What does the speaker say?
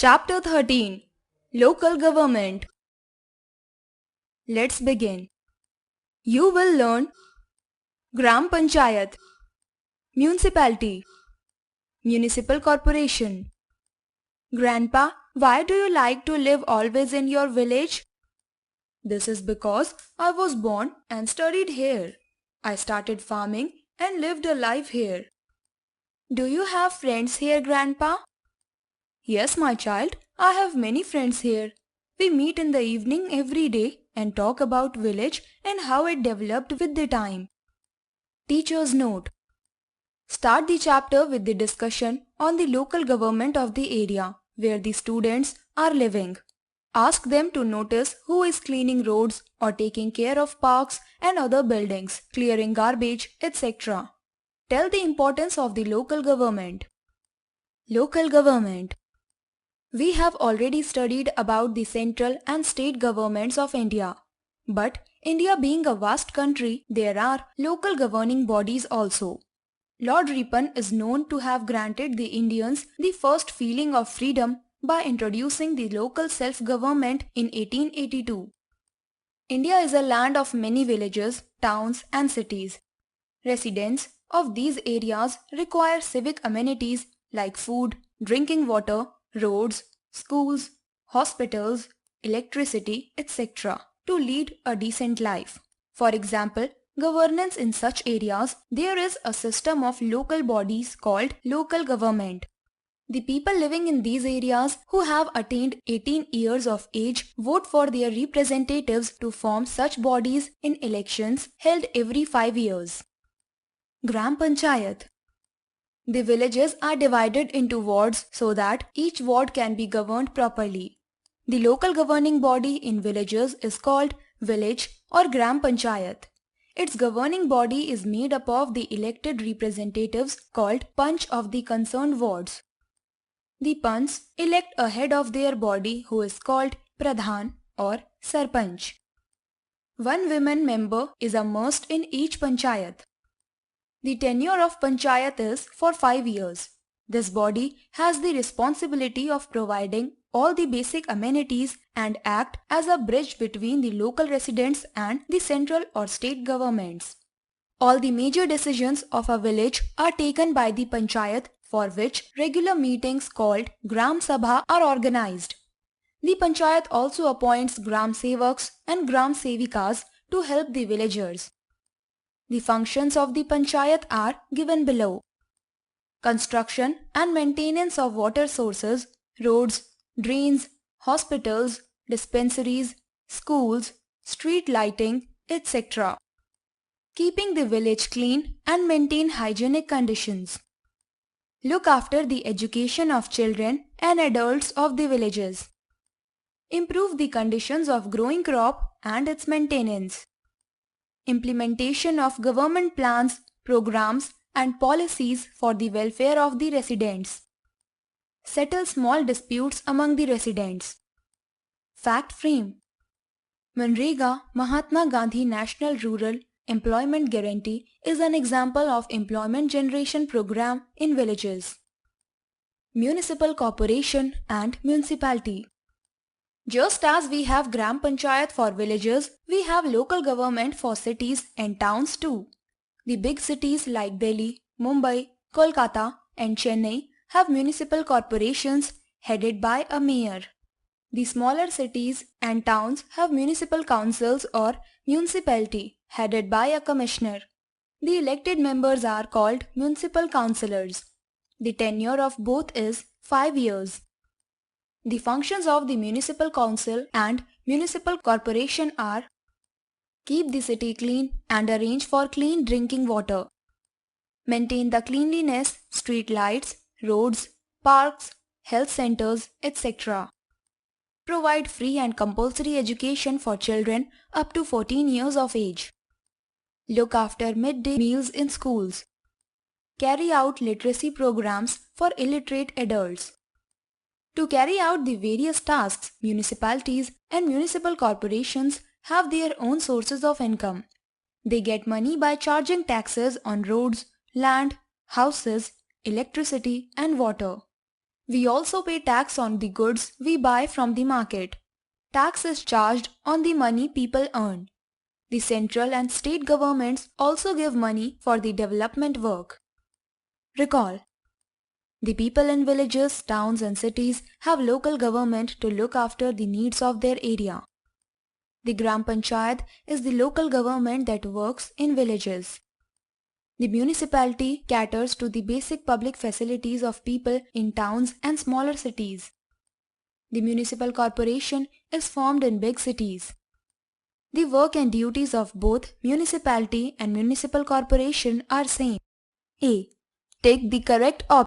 Chapter 13 Local Government. Let's begin. You will learn Gram Panchayat, Municipality, Municipal Corporation. Grandpa, why do you like to live always in your village? This is because I was born and studied here. I started farming and lived a life here. Do you have friends here, Grandpa? Yes, my child, I have many friends here. We meet in the evening every day and talk about village and how it developed with the time. Teacher's note. Start the chapter with the discussion on the local government of the area where the students are living. Ask them to notice who is cleaning roads or taking care of parks and other buildings, clearing garbage, etc. Tell the importance of the local government. Local government. We have already studied about the central and state governments of India. But India being a vast country, there are local governing bodies also. Lord Ripon is known to have granted the Indians the first feeling of freedom by introducing the local self-government in 1882. India is a land of many villages, towns and cities. Residents of these areas require civic amenities like food, drinking water, roads, schools, hospitals, electricity, etc. to lead a decent life. For example, governance in such areas, there is a system of local bodies called local government. The people living in these areas who have attained 18 years of age vote for their representatives to form such bodies in elections held every 5 years. Gram Panchayat. The villages are divided into wards so that each ward can be governed properly. The local governing body in villages is called village or Gram Panchayat. Its governing body is made up of the elected representatives called Panch of the concerned wards. The Panchs elect a head of their body who is called Pradhan or Sarpanch. One women member is a must in each Panchayat. The tenure of Panchayat is for 5 years. This body has the responsibility of providing all the basic amenities and act as a bridge between the local residents and the central or state governments. All the major decisions of a village are taken by the Panchayat, for which regular meetings called Gram Sabha are organized. The Panchayat also appoints Gram Sevaks and Gram Sevikas to help the villagers. The functions of the Panchayat are given below. Construction and maintenance of water sources, roads, drains, hospitals, dispensaries, schools, street lighting, etc. Keeping the village clean and maintain hygienic conditions. Look after the education of children and adults of the villages. Improve the conditions of growing crop and its maintenance. Implementation of government plans, programs and policies for the welfare of the residents. Settle small disputes among the residents. Fact frame. Manrega, Mahatma Gandhi National Rural Employment Guarantee is an example of employment generation program in villages. Municipal corporation and municipality. Just as we have Gram Panchayat for villages, we have local government for cities and towns too. The big cities like Delhi, Mumbai, Kolkata and Chennai have municipal corporations headed by a mayor. The smaller cities and towns have municipal councils or municipality headed by a commissioner. The elected members are called municipal councillors. The tenure of both is 5 years. The functions of the municipal council and municipal corporation are: keep the city clean and arrange for clean drinking water, maintain the cleanliness, street lights, roads, parks, health centers, etc. Provide free and compulsory education for children up to 14 years of age. Look after midday meals in schools. Carry out literacy programs for illiterate adults. To carry out the various tasks, municipalities and municipal corporations have their own sources of income. They get money by charging taxes on roads, land, houses, electricity and water. We also pay tax on the goods we buy from the market. Tax is charged on the money people earn. The central and state governments also give money for the development work. Recall, the people in villages, towns and cities have local government to look after the needs of their area. The Gram Panchayat is the local government that works in villages. The municipality caters to the basic public facilities of people in towns and smaller cities. The municipal corporation is formed in big cities. The work and duties of both municipality and municipal corporation are same. A. Take the correct option.